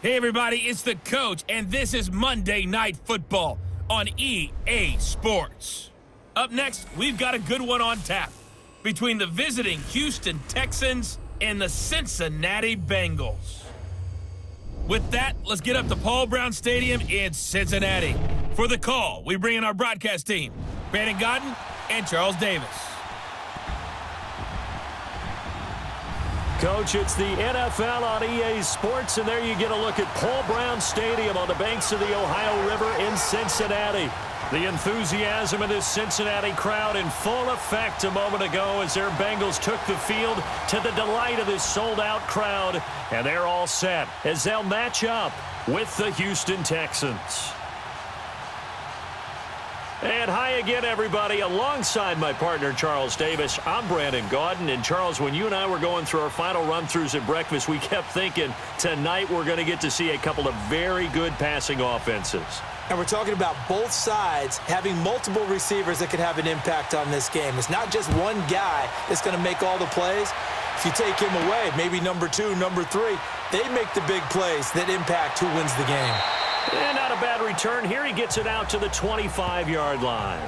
Hey everybody, it's the coach, and this is Monday Night Football on EA Sports. Up next, we've got a good one on tap between the visiting Houston Texans and the Cincinnati Bengals. With that, let's get up to Paul Brown Stadium in Cincinnati. For the call, we bring in our broadcast team, Brandon Godden and Charles Davis. Coach, it's the NFL on EA Sports, and there you get a look at Paul Brown Stadium on the banks of the Ohio River in Cincinnati. The enthusiasm of this Cincinnati crowd in full effect a moment ago as their Bengals took the field to the delight of this sold-out crowd, and they're all set as they'll match up with the Houston Texans. And hi again, everybody. Alongside my partner, Charles Davis, I'm Brandon Godden. And, Charles, when you and I were going through our final run-throughs at breakfast, we kept thinking tonight we're going to get to see a couple of very good passing offenses. And we're talking about both sides having multiple receivers that could have an impact on this game. It's not just one guy that's going to make all the plays. If you take him away, maybe number 2, number 3, they make the big plays that impact who wins the game. And not a bad return. Here he gets it out to the 25-yard line.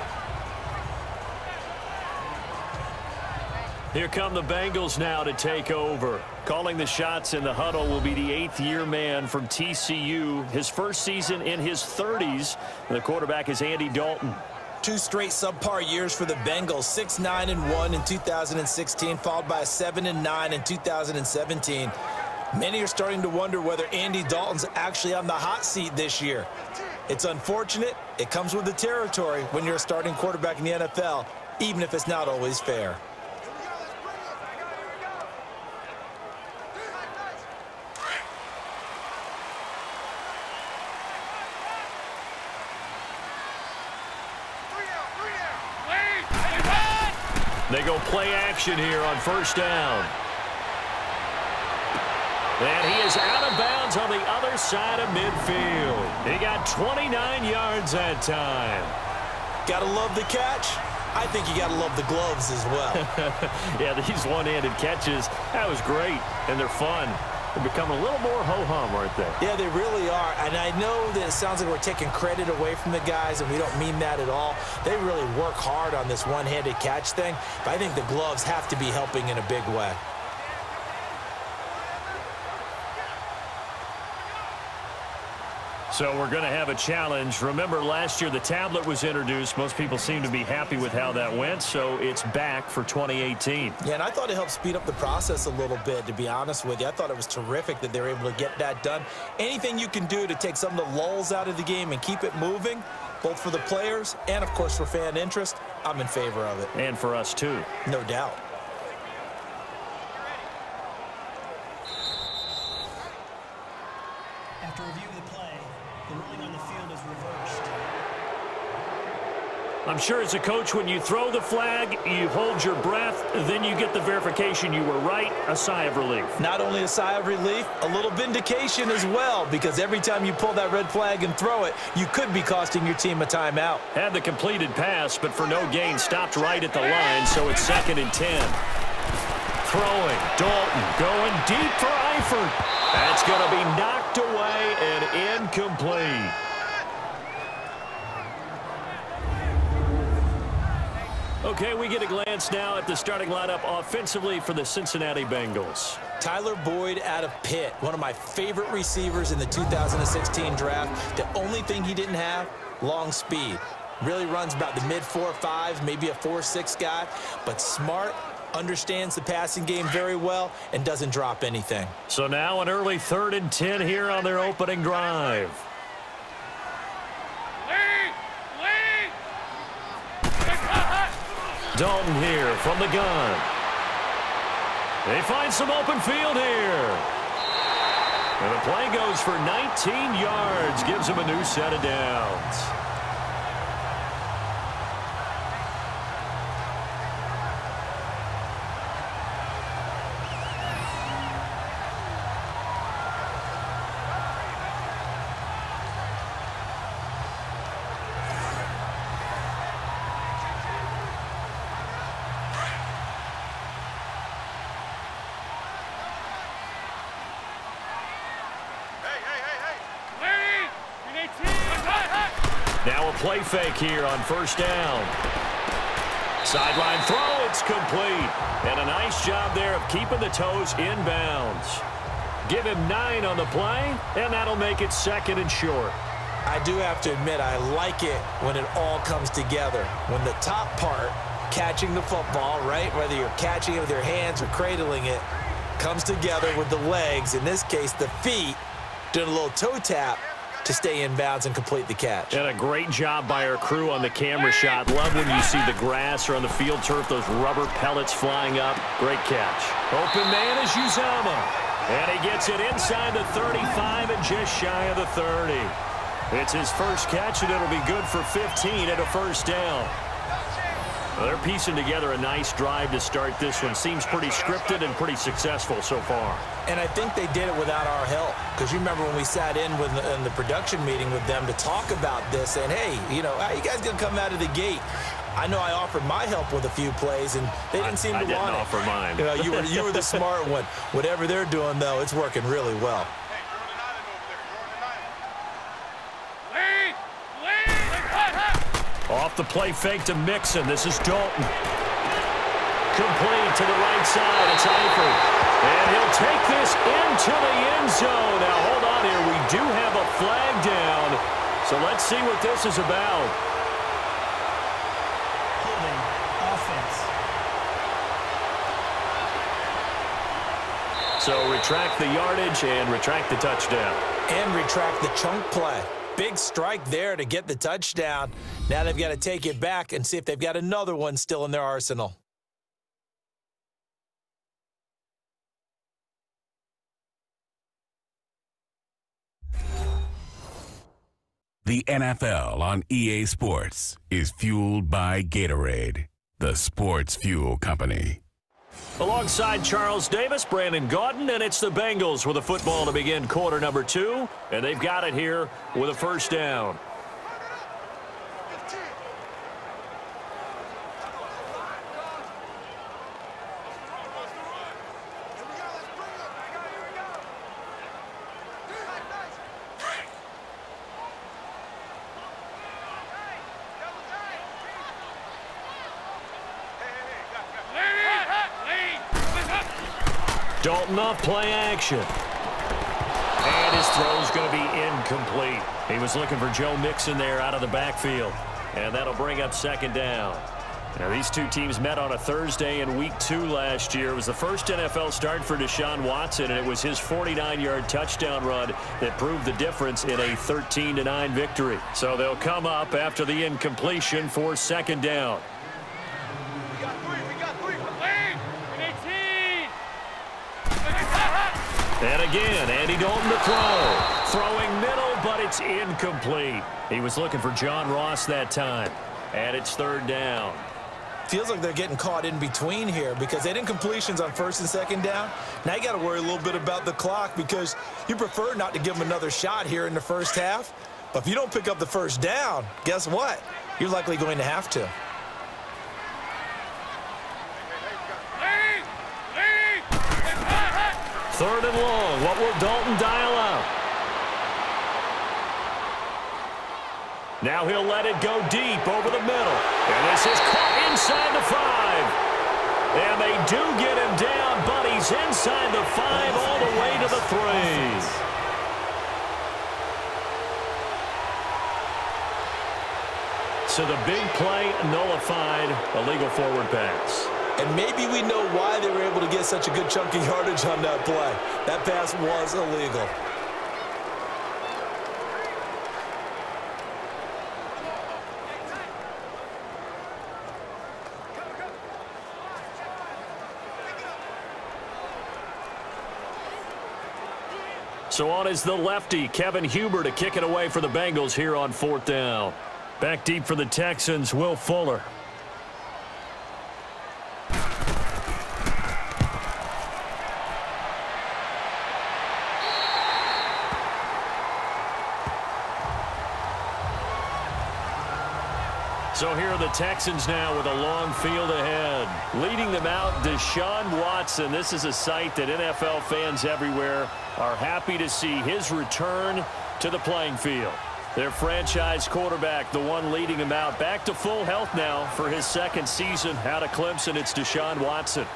Here come the Bengals now to take over. Calling the shots in the huddle will be the 8th-year man from TCU. His first season in his 30s. The quarterback is Andy Dalton. 2 straight subpar years for the Bengals, 6-9-1 in 2016, followed by a 7-9 in 2017. Many are starting to wonder whether Andy Dalton's actually on the hot seat this year. It's unfortunate. It comes with the territory when you're a starting quarterback in the NFL, even if it's not always fair. They go play action here on first down. And he is out of bounds on the other side of midfield. He got 29 yards that time. Gotta love the catch. I think you gotta love the gloves as well. Yeah, these one-handed catches, that was great, and they're fun. They're becoming a little more ho-hum, aren't they? Yeah, they really are. And I know that it sounds like we're taking credit away from the guys, and we don't mean that at all. They really work hard on this one-handed catch thing, but I think the gloves have to be helping in a big way. So we're going to have a challenge. Remember, last year the tablet was introduced. Most people seem to be happy with how that went, so it's back for 2018. Yeah, and I thought it helped speed up the process a little bit, to be honest with you. I thought it was terrific that they were able to get that done. Anything you can do to take some of the lulls out of the game and keep it moving, both for the players and, of course, for fan interest, I'm in favor of it. And for us, too. No doubt. After review of the play, the ruling on the field is reversed. I'm sure as a coach, when you throw the flag, you hold your breath, then you get the verification you were right, a sigh of relief. Not only a sigh of relief, a little vindication as well, because every time you pull that red flag and throw it, you could be costing your team a timeout. Had the completed pass, but for no gain, stopped right at the line, so it's 2nd and 10. Throwing, Dalton going deep for Eifert. That's going to be knocked away and incomplete. Okay, we get a glance now at the starting lineup offensively for the Cincinnati Bengals. Tyler Boyd out of Pitt, one of my favorite receivers in the 2016 draft. The only thing he didn't have, long speed. Really runs about the mid-4.5s, maybe a 4.6 guy, but smart, understands the passing game very well, and doesn't drop anything. So now an early 3rd and 10 here on their opening drive. Dalton here from the gun. They find some open field here. And the play goes for 19 yards, gives them a new set of downs. little play fake here on first down. Sideline throw, it's complete. And a nice job there of keeping the toes in bounds. Give him 9 on the play, and that'll make it 2nd and short. I do have to admit, I like it when it all comes together. When the top part, catching the football, right, whether you're catching it with your hands or cradling it, comes together with the legs, in this case the feet, doing a little toe tap to stay in bounds and complete the catch. And a great job by our crew on the camera shot. Love when you see the grass or on the field turf, those rubber pellets flying up. Great catch. Open man is Uzama. And he gets it inside the 35 and just shy of the 30. It's his first catch, and it'll be good for 15 at a first down. Well, they're piecing together a nice drive to start this one. Seems pretty scripted and pretty successful so far. And I think they did it without our help. Because you remember when we sat in the production meeting with them to talk about this, and hey, you know, how you guys going to come out of the gate? I know I offered my help with a few plays, and they didn't seem to want it. I didn't offer mine. You know, you were the smart one. Whatever they're doing, though, it's working really well. Off the play fake to Mixon. This is Dalton. Complete to the right side. It's Eifert. And he'll take this into the end zone. Now, hold on here. We do have a flag down. So let's see what this is about. Holding offense. So retract the yardage and retract the touchdown. And retract the chunk play. Big strike there to get the touchdown. Now they've got to take it back and see if they've got another one still in their arsenal. The NFL on EA Sports is fueled by Gatorade, the sports fuel company. Alongside Charles Davis, Brandon Gaudin, and it's the Bengals with a football to begin quarter number 2, and they've got it here with a first down. Dalton off play action. And his throw's going to be incomplete. He was looking for Joe Mixon there out of the backfield. And that'll bring up 2nd down. Now, these two teams met on a Thursday in Week 2 last year. It was the first NFL start for Deshaun Watson, and it was his 49-yard touchdown run that proved the difference in a 13-9 victory. So they'll come up after the incompletion for 2nd down. And again, Andy Dalton to throw. Throwing middle, but it's incomplete. He was looking for John Ross that time. And it's 3rd down. Feels like they're getting caught in between here because they did incompletions on 1st and 2nd down. Now you got to worry a little bit about the clock because you prefer not to give them another shot here in the first half. But if you don't pick up the first down, guess what? You're likely going to have to. Third and long. What will Dalton dial out? Now he'll let it go deep over the middle. And this is caught inside the 5. And they do get him down, but he's inside the 5 all the way to the 3. So the big play nullified, a legal forward pass. And maybe we know why they were able to get such a good chunky yardage on that play. That pass was illegal. So on is the lefty, Kevin Huber, to kick it away for the Bengals here on 4th down. Back deep for the Texans, Will Fuller. So here are the Texans now with a long field ahead. Leading them out, Deshaun Watson. This is a sight that NFL fans everywhere are happy to see his return to the playing field. Their franchise quarterback, the one leading them out, back to full health now for his second season out of Clemson. It's Deshaun Watson.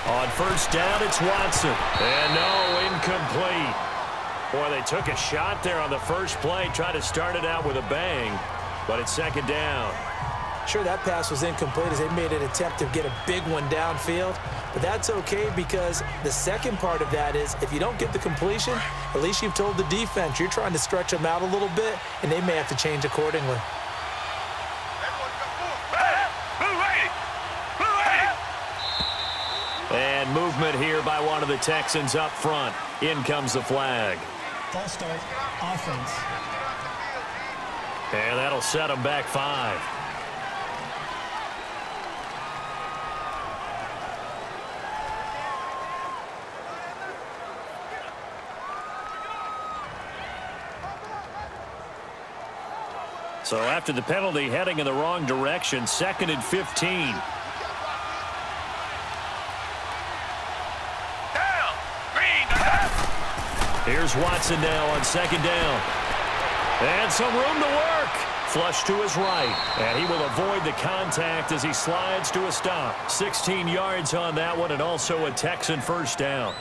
On first down, it's Watson. And no, incomplete. Boy, they took a shot there on the first play, tried to start it out with a bang, but it's second down. Sure, that pass was incomplete as they made an attempt to get a big one downfield, but that's okay because the second part of that is if you don't get the completion, at least you've told the defense you're trying to stretch them out a little bit, and they may have to change accordingly. And movement here by one of the Texans up front. In comes the flag. False start, offense. And that'll set them back 5. So after the penalty, heading in the wrong direction, 2nd and 15. Here's Watson now on 2nd down. And some room to work. Flush to his right. And he will avoid the contact as he slides to a stop. 16 yards on that one, and also a Texan first down.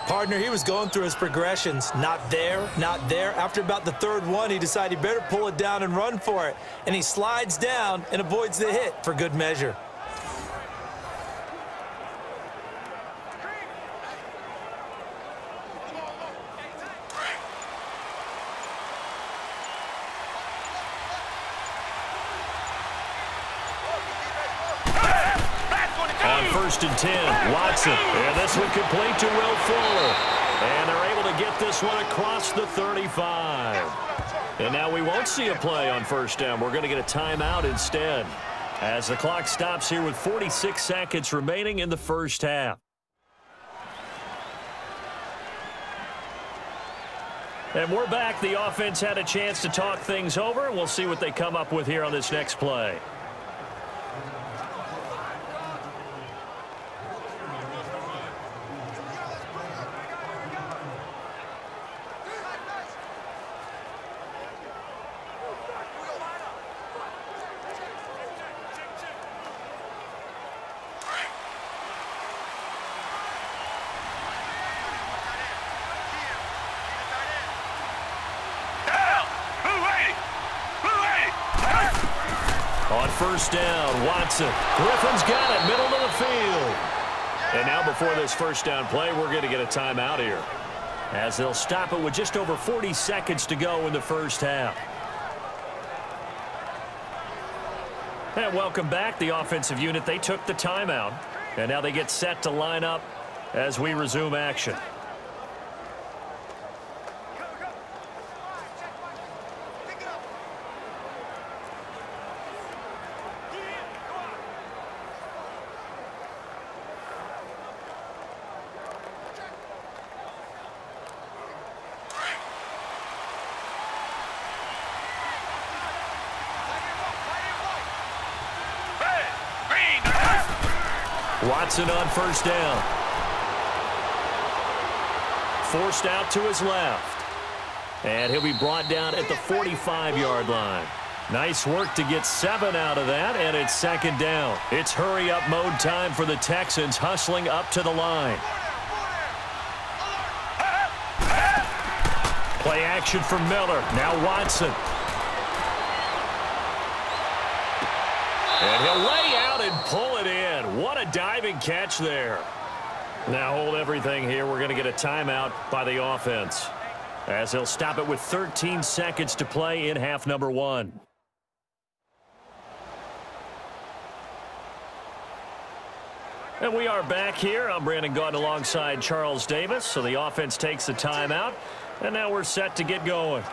Partner, he was going through his progressions. Not there, not there. After about the 3rd one, he decided he better pull it down and run for it. And he slides down and avoids the hit for good measure. First and 10, Watson. And this one complete to Will Fuller. And they're able to get this one across the 35. And now we won't see a play on first down. We're going to get a timeout instead, as the clock stops here with 46 seconds remaining in the first half. And we're back. The offense had a chance to talk things over, and we'll see what they come up with here on this next play. First down, Watson. Griffin's got it, middle of the field. And now before this first down play, we're going to get a timeout here, as they'll stop it with just over 40 seconds to go in the first half. And welcome back. The offensive unit, they took the timeout, and now they get set to line up as we resume action. Watson on first down. Forced out to his left. And he'll be brought down at the 45-yard line. Nice work to get 7 out of that, and it's second down. It's hurry-up mode time for the Texans, hustling up to the line. Play action for Miller. Now Watson. And he'll lay out and pull it in. What a diving catch there. Now hold everything here. We're going to get a timeout by the offense, as he'll stop it with 13 seconds to play in half number 1. And we are back here. I'm Brandon Gaudin alongside Charles Davis. So the offense takes the timeout, and now we're set to get going.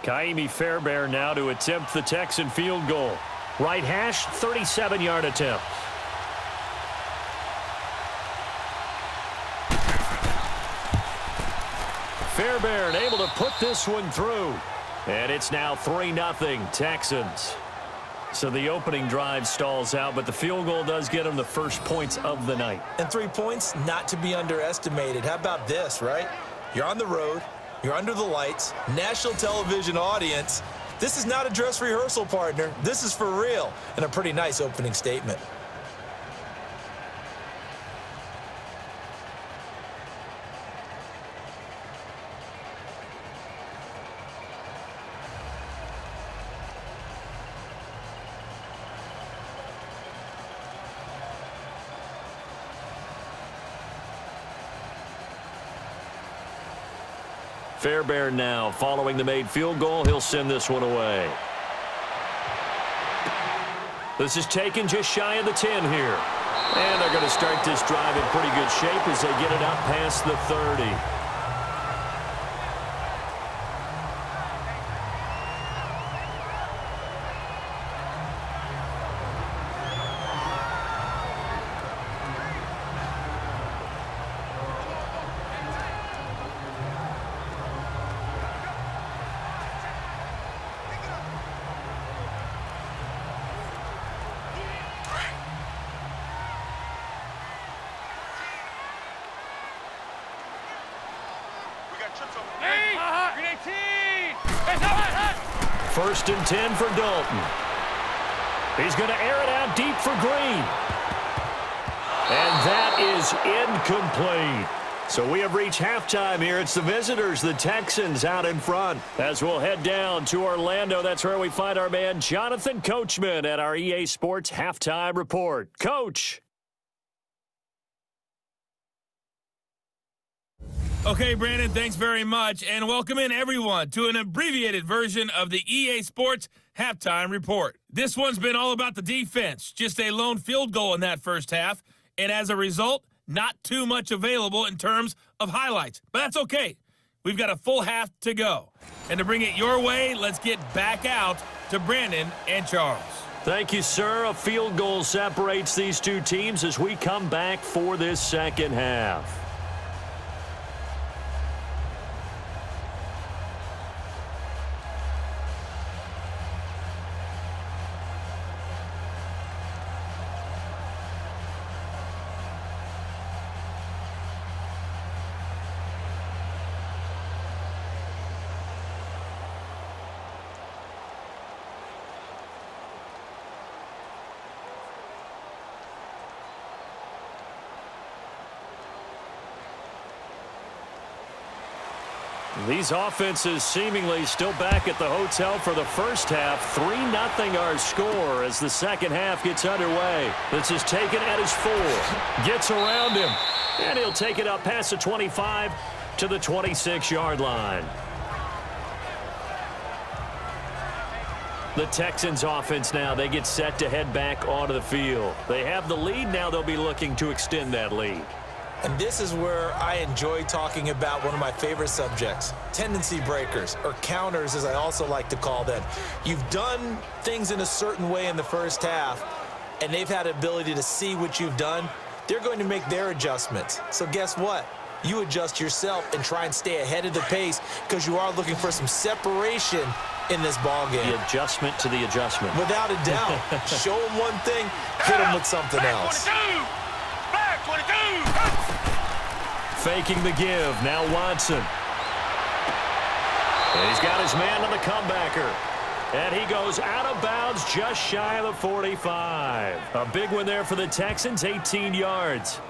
Kaimi Fairbairn now to attempt the Texan field goal. Right hash, 37-yard attempt. Fairbairn able to put this one through. And it's now 3-0 Texans. So the opening drive stalls out, but the field goal does get them the first points of the night. And 3 points, not to be underestimated. How about this, right? You're on the road. You're under the lights. National television audience. This is not a dress rehearsal, partner. This is for real. And a pretty nice opening statement. Fairbairn now following the made field goal. He'll send this one away. This is taken just shy of the 10 here. And they're going to start this drive in pretty good shape as they get it up past the 30. First and 10 for Dalton. He's going to air it out deep for Green. And that is incomplete. So we have reached halftime here. It's the visitors, the Texans, out in front. As we'll head down to Orlando, that's where we find our man Jonathan Coachman at our EA Sports Halftime Report. Coach. Okay, Brandon, thanks very much, and welcome in everyone to an abbreviated version of the EA Sports Halftime Report. This one's been all about the defense, just a lone field goal in that first half, and as a result, not too much available in terms of highlights. But that's okay. We've got a full half to go. And to bring it your way, let's get back out to Brandon and Charles. Thank you, sir. A field goal separates these two teams as we come back for this second half. These offenses seemingly still back at the hotel for the first half. 3-0 our score as the second half gets underway. This is taken at his 4. Gets around him. And he'll take it up past the 25 to the 26-yard line. The Texans offense now, they get set to head back onto the field. They have the lead. Now they'll be looking to extend that lead. And this is where I enjoy talking about one of my favorite subjects, tendency breakers, or counters as I also like to call them. You've done things in a certain way in the first half, and they've had the ability to see what you've done. They're going to make their adjustments. So guess what? You adjust yourself and try and stay ahead of the pace because you are looking for some separation in this ballgame. The adjustment to the adjustment. Without a doubt. Show them one thing, hit them with something else. 22! Back 22! Faking the give. Now Watson. And he's got his man on the comebacker. And he goes out of bounds just shy of the 45. A big one there for the Texans, 18 yards.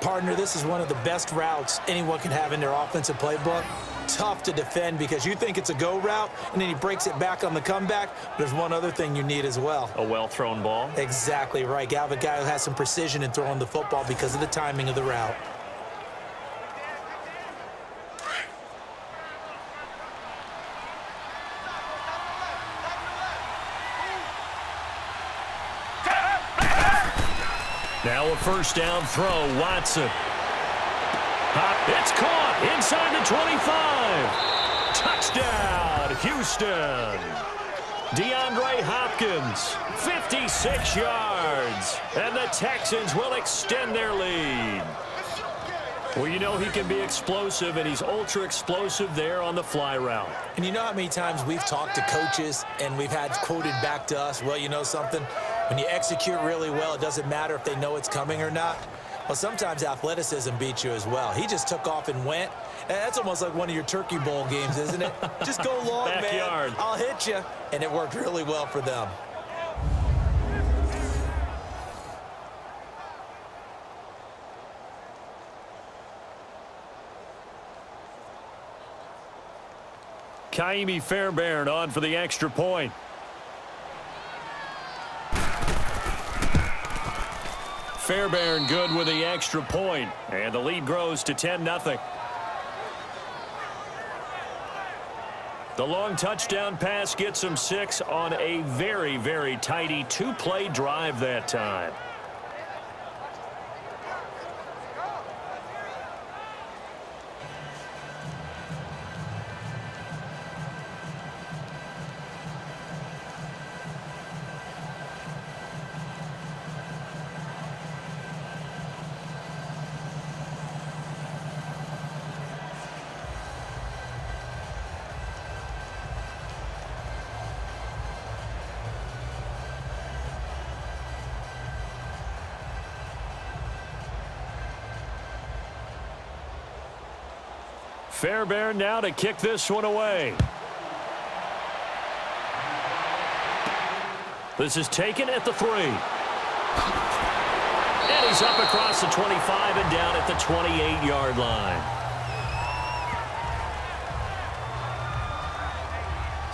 Partner, this is one of the best routes anyone can have in their offensive playbook. Tough to defend because you think it's a go route, and then he breaks it back on the comeback. There's one other thing you need as well. A well-thrown ball. Exactly right. You have a guy who has some precision in throwing the football because of the timing of the route. Now a first down throw, Watson. It's caught inside the 25. Touchdown, Houston. DeAndre Hopkins, 56 yards. And the Texans will extend their lead. Well, you know he can be explosive, and he's ultra-explosive there on the fly route. And you know how many times we've talked to coaches and we've had quoted back to us, well, you know something? When you execute really well, it doesn't matter if they know it's coming or not. Well, sometimes athleticism beats you as well. He just took off and went. And that's almost like one of your Turkey Bowl games, isn't it? Just go long, Backyard. man. I'll hit you. And it worked really well for them. Kaimi Fairbairn on for the extra point. Fairbairn good with the extra point, and the lead grows to 10-0. The long touchdown pass gets him 6 on a very, very tidy two-play drive that time. Fairbairn now to kick this one away. This is taken at the 3. And he's up across the 25 and down at the 28-yard line.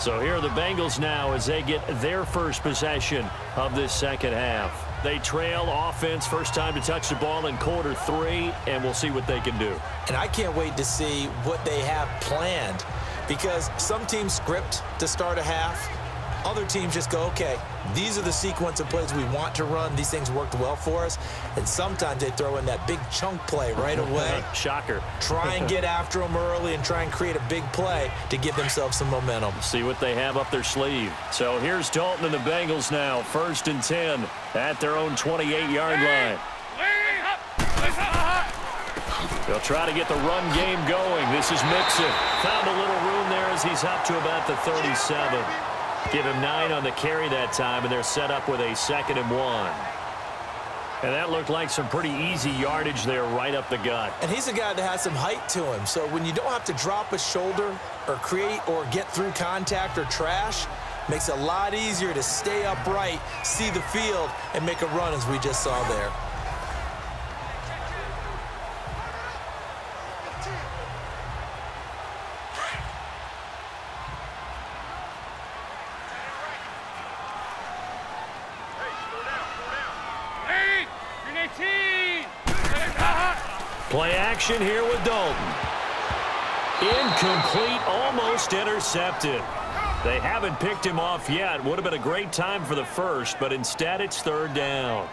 So here are the Bengals now as they get their first possession of this second half. They trail offense, first time to touch the ball in quarter 3, and we'll see what they can do. And I can't wait to see what they have planned, because some teams script to start a half. Other teams just go, okay, these are the sequence of plays we want to run. These things worked well for us. And sometimes they throw in that big chunk play right away. Shocker. Try and get after them early and try and create a big play to give themselves some momentum. See what they have up their sleeve. So here's Dalton and the Bengals now, 1st and 10 at their own 28-yard line. They'll try to get the run game going. This is Mixon. Found a little room there as he's up to about the 37. Give him 9 on the carry that time, and they're set up with a 2nd and 1. And that looked like some pretty easy yardage there right up the gut. And he's a guy that has some height to him. So when you don't have to drop a shoulder or create or get through contact or trash, makes it a lot easier to stay upright, see the field, and make a run as we just saw there. Play action here with Dalton. Incomplete, almost intercepted. They haven't picked him off yet. Would have been a great time for the first, but instead it's 3rd down.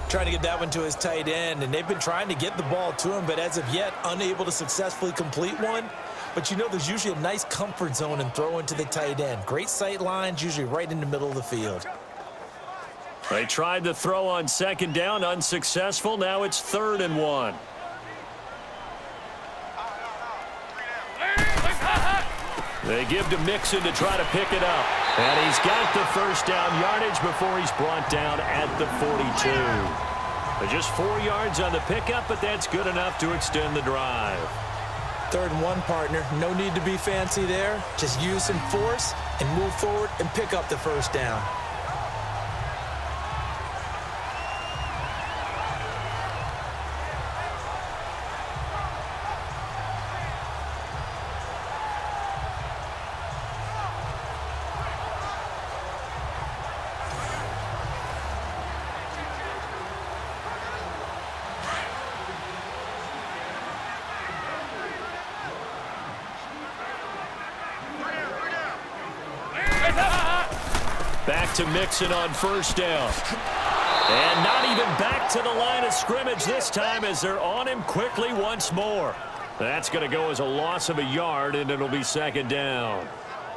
Trying to get that one to his tight end, and they've been trying to get the ball to him, but as of yet, unable to successfully complete one. But you know there's usually a nice comfort zone in throwing to the tight end. Great sight lines, usually right in the middle of the field. They tried to throw on 2nd down, unsuccessful. Now it's 3rd and 1. They give to Mixon to try to pick it up. And he's got the 1st down yardage before he's brought down at the 42. But just 4 yards on the pickup, but that's good enough to extend the drive. 3rd and 1, partner. No need to be fancy there. Just use some force and move forward and pick up the 1st down. Back to Mixon on 1st down. And not even back to the line of scrimmage this time as they're on him quickly once more. That's going to go as a loss of a yard, and it'll be second down.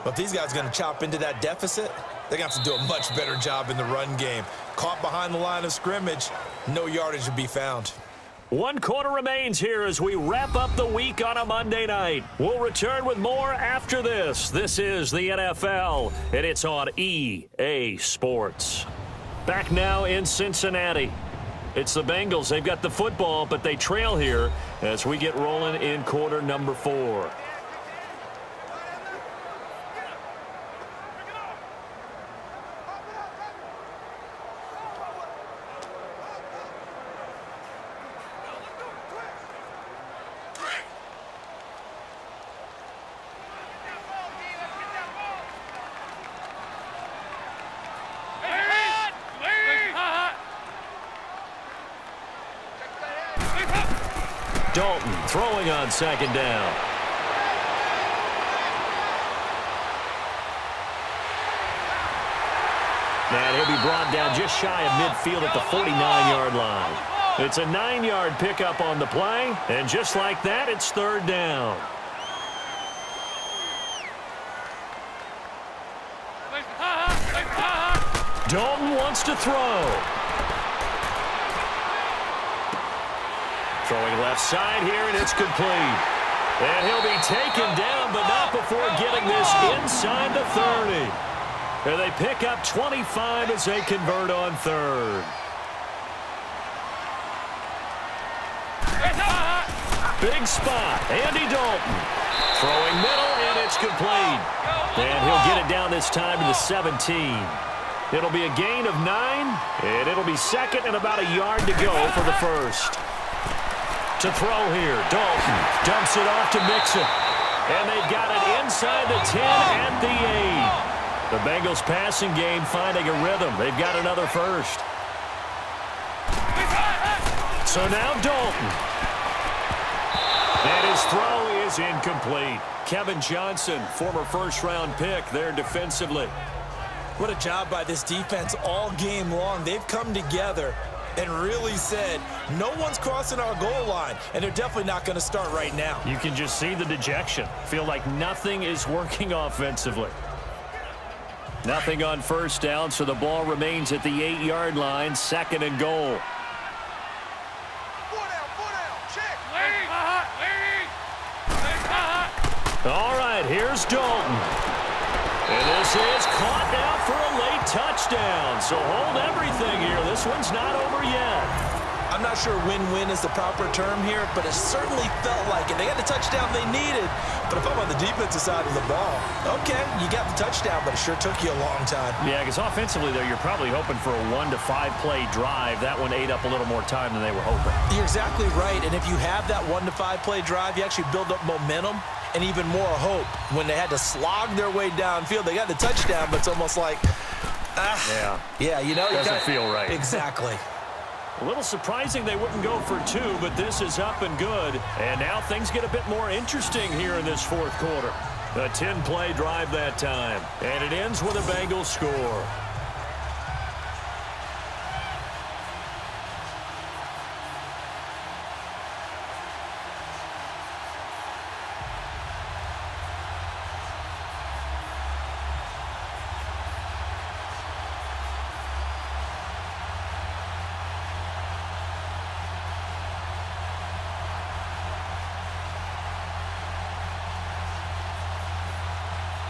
But if these guys are going to chop into that deficit, they're going to have to do a much better job in the run game. Caught behind the line of scrimmage, no yardage to be found. 1 quarter remains here as we wrap up the week on a Monday night. We'll return with more after this. This is the NFL, and it's on EA Sports. Back now in Cincinnati. It's the Bengals. They've got the football, but they trail here as we get rolling in quarter number 4. Dalton throwing on second down. And he'll be brought down just shy of midfield at the 49-yard line. It's a 9-yard pickup on the play, and just like that, it's third down. Dalton wants to throw. Throwing left side here, and it's complete. And he'll be taken down, but not before getting this inside the 30. And they pick up 25 as they convert on third. Big spot, Andy Dalton. Throwing middle, and it's complete. And he'll get it down this time to the 17. It'll be a gain of 9, and it'll be second and about a yard to go for the first. To throw here, Dalton dumps it off to Mixon. And they've got it inside the 10 at the 8. The Bengals passing game finding a rhythm. They've got another first. So now Dalton. And his throw is incomplete. Kevin Johnson, former first-round pick there defensively. What a job by this defense all game long. They've come together and really said, no one's crossing our goal line, and they're definitely not going to start right now. You can just see the dejection. Feel like nothing is working offensively. Nothing on first down, so the ball remains at the 8-yard line, second and goal. All right, here's Dalton. And this is caught now for a late touchdown. So hold everything here. This one's not over yet. I'm not sure win-win is the proper term here, but it certainly felt like it. They got the touchdown they needed, but if I'm on the defensive side of the ball, okay, you got the touchdown, but it sure took you a long time. Yeah, because offensively, though, you're probably hoping for a 1 to 5 play drive. That one ate up a little more time than they were hoping. You're exactly right, and if you have that 1 to 5 play drive, you actually build up momentum and even more hope. When they had to slog their way downfield, they got the touchdown, but it's almost like, yeah, you know, doesn't feel right. Exactly. A little surprising they wouldn't go for 2, but this is up and good. And now things get a bit more interesting here in this fourth quarter. A 10-play drive that time, and it ends with a Bengals score.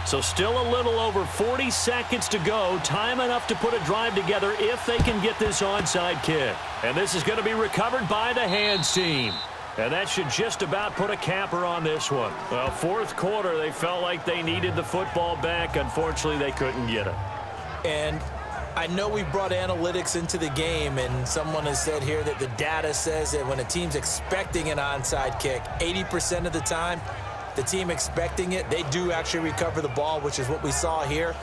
So still a little over 40 seconds to go. Time enough to put a drive together if they can get this onside kick. And this is going to be recovered by the hands team. And that should just about put a capper on this one. Well, fourth quarter, they felt like they needed the football back. Unfortunately, they couldn't get it. And I know we've brought analytics into the game, and someone has said here that the data says that when a team's expecting an onside kick, 80% of the time, the team expecting it, they do actually recover the ball, which is what we saw here.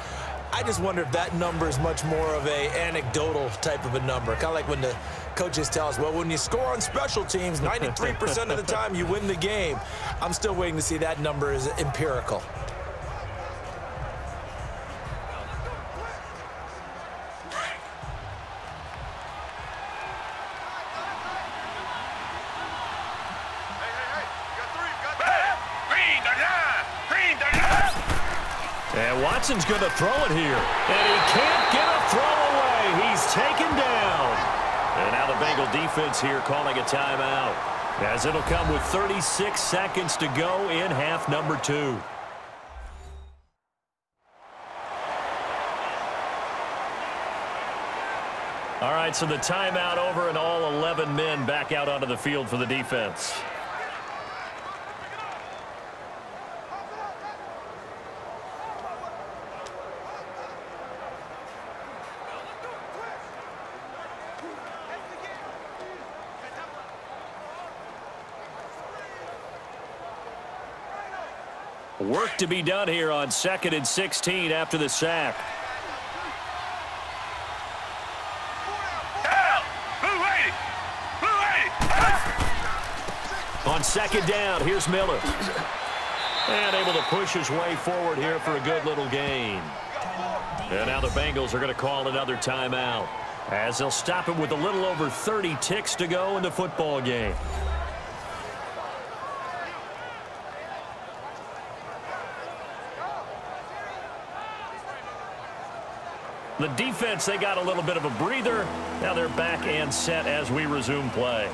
I just wonder if that number is much more of a anecdotal type of a number. Kind of like when the coaches tell us, well, when you score on special teams, 93% of the time you win the game. I'm still waiting to see that number is empirical. Watson's going to throw it here. And he can't get a throw away. He's taken down. And now the Bengal defense here calling a timeout, as it'll come with 36 seconds to go in half number 2. All right, so the timeout over and all 11 men back out onto the field for the defense. Work to be done here on 2nd and 16 after the sack. On 2nd down, here's Miller. And able to push his way forward here for a good little gain. And now the Bengals are going to call another timeout, as they'll stop it with a little over 30 ticks to go in the football game. The defense, they got a little bit of a breather. Now they're back and set as we resume play.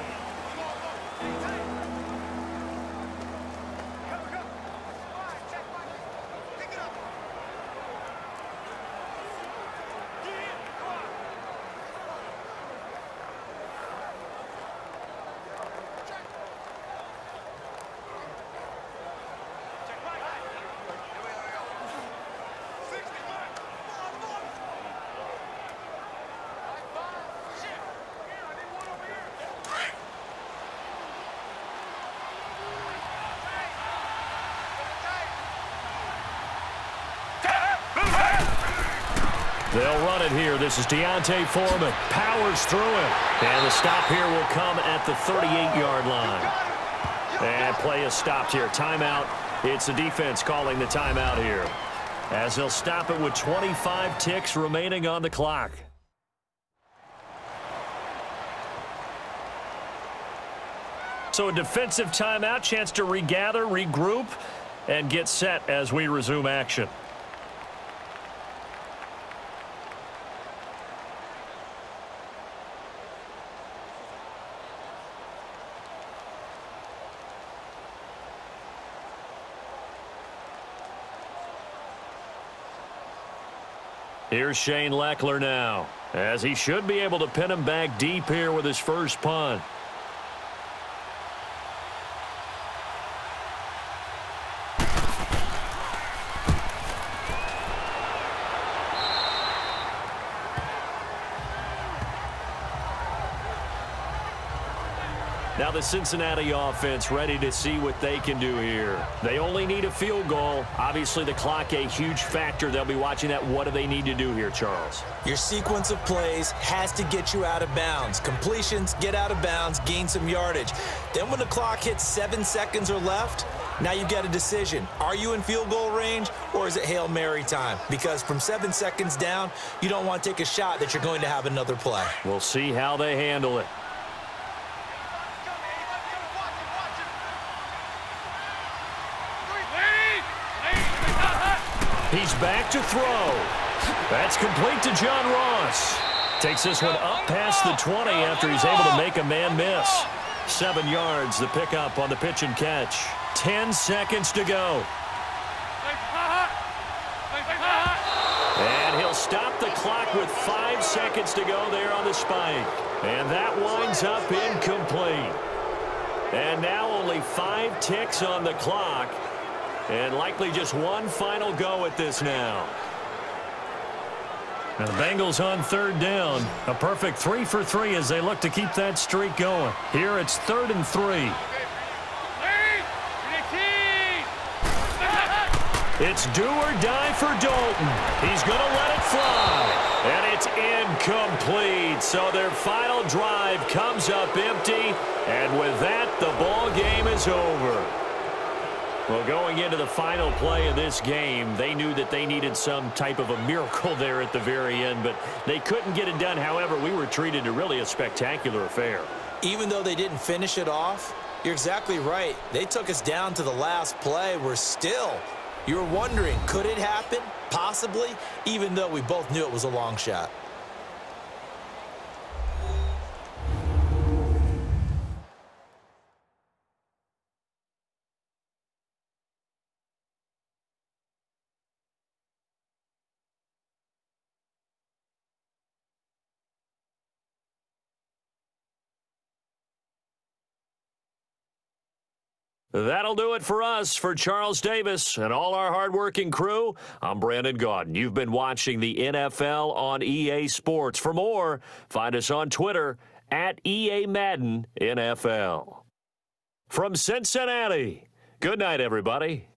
They'll run it here. This is Deontay Foreman. Powers through it. And the stop here will come at the 38-yard line. And play is stopped here. Timeout. It's the defense calling the timeout here, as they'll stop it with 25 ticks remaining on the clock. So a defensive timeout, chance to regather, regroup, and get set as we resume action. Here's Shane Leckler now, as he should be able to pin him back deep here with his first punt. Now the Cincinnati offense ready to see what they can do here. They only need a field goal. Obviously, the clock a huge factor. They'll be watching that. What do they need to do here, Charles? Your sequence of plays has to get you out of bounds. Completions, get out of bounds, gain some yardage. Then when the clock hits 7 seconds or left, now you get a decision. Are you in field goal range, or is it Hail Mary time? Because from 7 seconds down, you don't want to take a shot that you're going to have another play. We'll see how they handle it. He's back to throw. That's complete to John Ross. Takes this one up past the 20 after he's able to make a man miss. 7 yards, the pickup on the pitch and catch. 10 seconds to go. And he'll stop the clock with 5 seconds to go there on the spike. And that winds up incomplete. And now only 5 ticks on the clock. And likely just one final go at this now. And the Bengals on 3rd down. A perfect 3 for 3 as they look to keep that streak going. Here it's 3rd and 3. It's do or die for Dalton. He's going to let it fly. And it's incomplete. So their final drive comes up empty. And with that, the ball game is over. Well, going into the final play of this game, they knew that they needed some type of a miracle there at the very end, but they couldn't get it done. However, we were treated to really a spectacular affair. Even though they didn't finish it off, you're exactly right. They took us down to the last play. We're still You were wondering, could it happen? Possibly, even though we both knew it was a long shot. That'll do it for us. For Charles Davis and all our hardworking crew, I'm Brandon Gaudin. You've been watching the NFL on EA Sports. For more, find us on Twitter at EA Madden NFL. From Cincinnati, good night, everybody.